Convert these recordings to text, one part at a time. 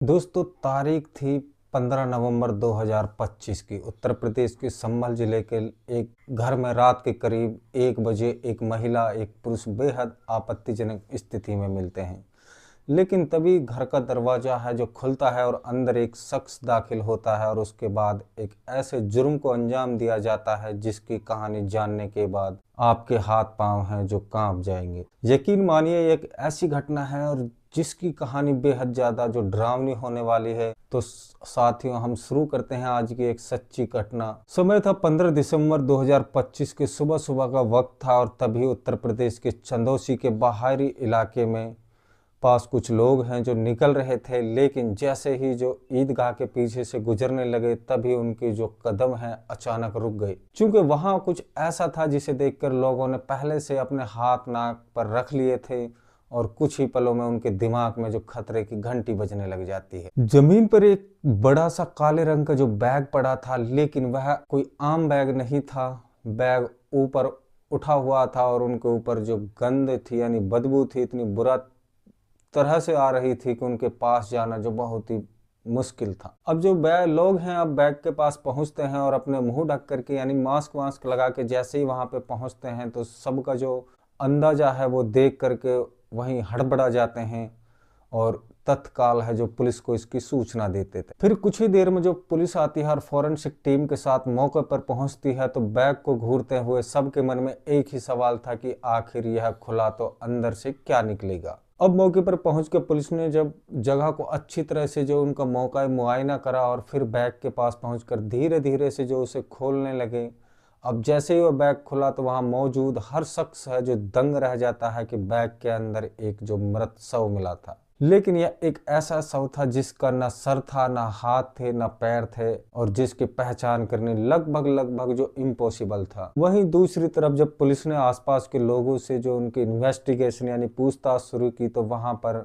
दोस्तों, तारीख थी 15 नवंबर 2025 की। उत्तर प्रदेश के संभल जिले के एक घर में रात के करीब 1 बजे एक महिला एक पुरुष बेहद आपत्तिजनक स्थिति में मिलते हैं। लेकिन तभी घर का दरवाजा है जो खुलता है और अंदर एक शख्स दाखिल होता है और उसके बाद एक ऐसे जुर्म को अंजाम दिया जाता है जिसकी कहानी जानने के बाद आपके हाथ पांव हैं जो कांप जाएंगे। यकीन मानिए, ये एक ऐसी घटना है और जिसकी कहानी बेहद ज्यादा जो डरावनी होने वाली है। तो साथियों, हम शुरू करते हैं आज की एक सच्ची घटना। समय था 15 दिसंबर 2025 के सुबह सुबह का वक्त था और तभी उत्तर प्रदेश के चंदौसी के बाहरी इलाके में पास कुछ लोग हैं जो निकल रहे थे। लेकिन जैसे ही जो ईदगाह के पीछे से गुजरने लगे तभी उनके जो कदम हैं अचानक रुक गए, क्योंकि वहां कुछ ऐसा था जिसे देखकर लोगों ने पहले से अपने हाथ नाक पर रख लिए थे और कुछ ही पलों में उनके दिमाग में जो खतरे की घंटी बजने लग जाती है। जमीन पर एक बड़ा सा काले रंग का जो बैग पड़ा था, लेकिन वह कोई आम बैग नहीं था। बैग ऊपर उठा हुआ था और उनके ऊपर जो गंध थी यानी बदबू थी इतनी बुरा तरह से आ रही थी कि उनके पास जाना जो बहुत ही मुश्किल था। अब जो लोग हैं अब बैग के पास पहुंचते हैं और अपने मुंह ढक करके यानी मास्क वास्क लगा के जैसे ही वहां पे पहुंचते हैं तो सबका जो अंदाजा है वो देख करके वहीं हड़बड़ा जाते हैं और तत्काल है जो पुलिस को इसकी सूचना देते थे। फिर कुछ ही देर में जो पुलिस आती है और फॉरेंसिक टीम के साथ मौके पर पहुंचती है तो बैग को घूरते हुए सबके मन में एक ही सवाल था कि आखिर यह खुला तो अंदर से क्या निकलेगा। अब मौके पर पहुंच के पुलिस ने जब जगह को अच्छी तरह से जो उनका मौका मुआयना करा और फिर बैग के पास पहुंचकर धीरे धीरे से जो उसे खोलने लगे। अब जैसे ही वह बैग खुला तो वहां मौजूद हर शख्स है जो दंग रह जाता है कि बैग के अंदर एक जो मृत शव मिला था। लेकिन यह एक ऐसा शव था जिसका ना सर था, ना हाथ थे, ना पैर थे और जिसकी पहचान करनी लगभग लगभग जो इम्पॉसिबल था। वहीं दूसरी तरफ जब पुलिस ने आसपास के लोगों से जो उनकी इन्वेस्टिगेशन यानी पूछताछ शुरू की तो वहां पर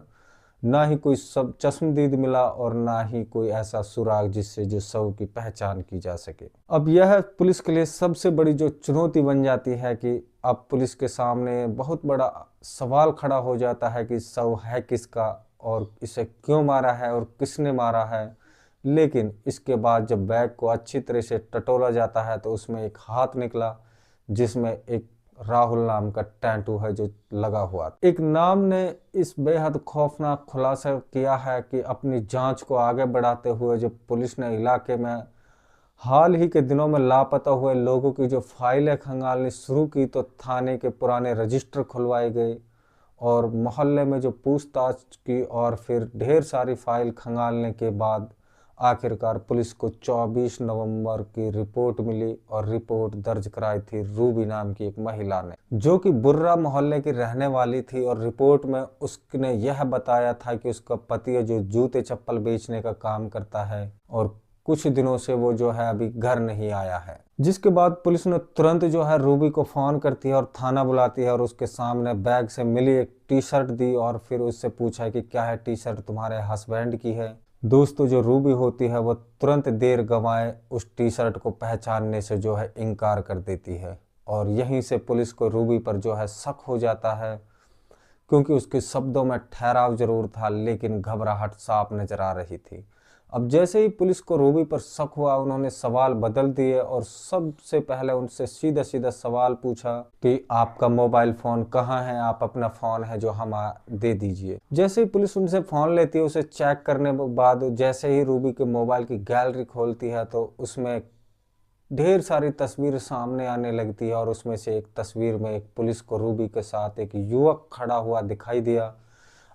ना ही कोई सब चश्मदीद मिला और ना ही कोई ऐसा सुराग जिससे जो शव की पहचान की जा सके। अब यह पुलिस के लिए सबसे बड़ी जो चुनौती बन जाती है कि अब पुलिस के सामने बहुत बड़ा सवाल खड़ा हो जाता है कि शव है किसका और इसे क्यों मारा है और किसने मारा है। लेकिन इसके बाद जब बैग को अच्छी तरह से टटोला जाता है तो उसमें एक हाथ निकला जिसमें एक राहुल नाम का टैटू है जो लगा हुआ। एक नाम ने इस बेहद खौफनाक खुलासा किया है कि अपनी जांच को आगे बढ़ाते हुए जो पुलिस ने इलाके में हाल ही के दिनों में लापता हुए लोगों की जो फाइलें खंगालनी शुरू की तो थाने के पुराने रजिस्टर खुलवाए गए और मोहल्ले में जो पूछताछ की और फिर ढेर सारी फाइल खंगालने के बाद आखिरकार पुलिस को 24 नवंबर की रिपोर्ट मिली और रिपोर्ट दर्ज कराई थी रूबी नाम की एक महिला ने, जो कि बुर्रा मोहल्ले की रहने वाली थी। और रिपोर्ट में उसने यह बताया था कि उसका पति जो जूते चप्पल बेचने का काम करता है और कुछ दिनों से वो जो है अभी घर नहीं आया है। जिसके बाद पुलिस ने तुरंत जो है रूबी को फोन करती है और थाना बुलाती है और उसके सामने बैग से मिली एक टी शर्ट दी और फिर उससे पूछा कि क्या है टी शर्ट तुम्हारे हस्बैंड की है। दोस्तों, जो रूबी होती है वो तुरंत देर गंवाए उस टी शर्ट को पहचानने से जो है इनकार कर देती है और यहीं से पुलिस को रूबी पर जो है शक हो जाता है, क्योंकि उसके शब्दों में ठहराव जरूर था लेकिन घबराहट साफ नजर आ रही थी। अब जैसे ही पुलिस को रूबी पर शक हुआ उन्होंने सवाल बदल दिए और सबसे पहले उनसे सीधा सीधा सवाल पूछा कि आपका मोबाइल फोन कहाँ है, आप अपना फोन है जो हम दे दीजिए। जैसे ही पुलिस उनसे फोन लेती है उसे चेक करने के बाद जैसे ही रूबी के मोबाइल की गैलरी खोलती है तो उसमें ढेर सारी तस्वीर सामने आने लगती है और उसमें से एक तस्वीर में एक पुलिस को रूबी के साथ एक युवक खड़ा हुआ दिखाई दिया,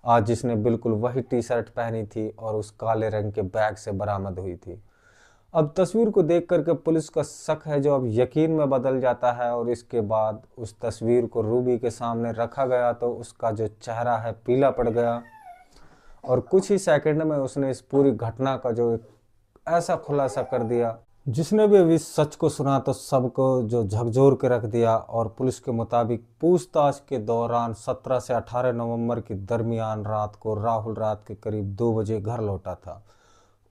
आज जिसने बिल्कुल वही टी शर्ट पहनी थी और उस काले रंग के बैग से बरामद हुई थी। अब तस्वीर को देख करके पुलिस का शक है जो अब यकीन में बदल जाता है और इसके बाद उस तस्वीर को रूबी के सामने रखा गया तो उसका जो चेहरा है पीला पड़ गया और कुछ ही सेकंड में उसने इस पूरी घटना का जो एक ऐसा खुलासा कर दिया जिसने भी अभी सच को सुना तो सबको जो झकझोर के रख दिया। और पुलिस के मुताबिक पूछताछ के दौरान 17 से 18 नवंबर के दरमियान रात को राहुल रात के करीब 2 बजे घर लौटा था।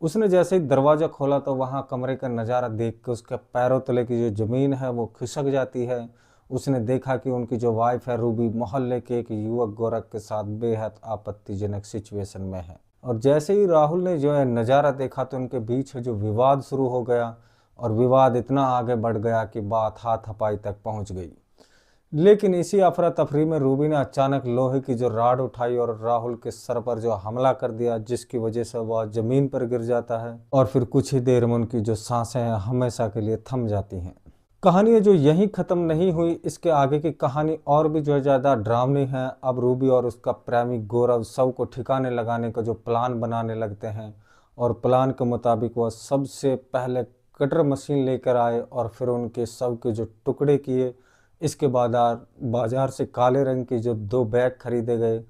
उसने जैसे ही दरवाजा खोला तो वहां कमरे का नज़ारा देख के उसके पैरों तले की जो जमीन है वो खिसक जाती है। उसने देखा कि उनकी जो वाइफ है रूबी मोहल्ले के एक युवक गोरख के साथ बेहद आपत्तिजनक सिचुएशन में है। और जैसे ही राहुल ने जो है नज़ारा देखा तो उनके बीच जो विवाद शुरू हो गया और विवाद इतना आगे बढ़ गया कि बात हाथापाई तक पहुंच गई। लेकिन इसी अफरा तफरी में रूबी ने अचानक लोहे की जो राड उठाई और राहुल के सर पर जो हमला कर दिया, जिसकी वजह से वह जमीन पर गिर जाता है और फिर कुछ ही देर में उनकी जो सांसें हैं हमेशा के लिए थम जाती हैं। कहानी जो यहीं ख़त्म नहीं हुई, इसके आगे की कहानी और भी जो है ज़्यादा डरावनी है। अब रूबी और उसका प्रेमी गौरव शव को ठिकाने लगाने का जो प्लान बनाने लगते हैं और प्लान के मुताबिक वह सबसे पहले कटर मशीन लेकर आए और फिर उनके शव के जो टुकड़े किए। इसके बाद बाजार से काले रंग के जो 2 बैग खरीदे गए।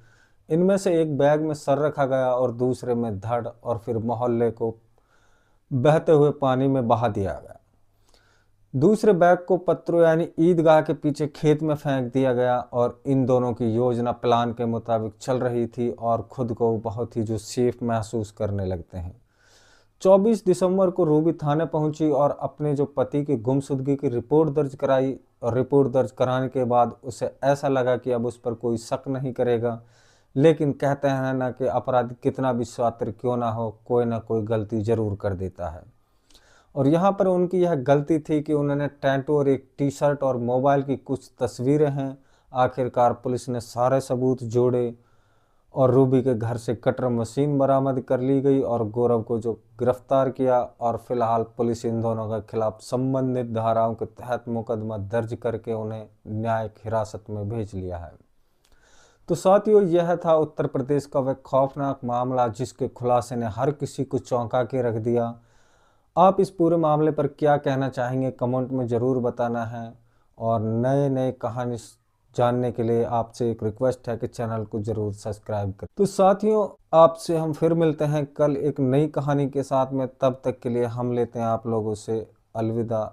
इनमें से एक बैग में सर रखा गया और दूसरे में धड़, और फिर मोहल्ले को बहते हुए पानी में बहा दिया गया। दूसरे बैग को पत्रों यानी ईदगाह के पीछे खेत में फेंक दिया गया और इन दोनों की योजना प्लान के मुताबिक चल रही थी और खुद को बहुत ही जो सेफ महसूस करने लगते हैं। 24 दिसंबर को रूबी थाने पहुंची और अपने जो पति की गुमशुदगी की रिपोर्ट दर्ज कराई। और रिपोर्ट दर्ज कराने के बाद उसे ऐसा लगा कि अब उस पर कोई शक नहीं करेगा। लेकिन कहते हैं ना कि अपराधी कितना भी शातिर क्यों ना हो, कोई ना कोई गलती जरूर कर देता है। और यहाँ पर उनकी यह गलती थी कि उन्होंने टैटू और एक टी शर्ट और मोबाइल की कुछ तस्वीरें हैं। आखिरकार पुलिस ने सारे सबूत जोड़े और रूबी के घर से कटर मशीन बरामद कर ली गई और गौरव को जो गिरफ्तार किया। और फिलहाल पुलिस इन दोनों के खिलाफ संबंधित धाराओं के तहत मुकदमा दर्ज करके उन्हें न्यायिक हिरासत में भेज लिया है। तो साथियों, यह था उत्तर प्रदेश का वह खौफनाक मामला जिसके खुलासे ने हर किसी को चौंका के रख दिया। आप इस पूरे मामले पर क्या कहना चाहेंगे, कमेंट में ज़रूर बताना है। और नए नए कहानी जानने के लिए आपसे एक रिक्वेस्ट है कि चैनल को ज़रूर सब्सक्राइब करें। तो साथियों, आपसे हम फिर मिलते हैं कल एक नई कहानी के साथ में। तब तक के लिए हम लेते हैं आप लोगों से अलविदा।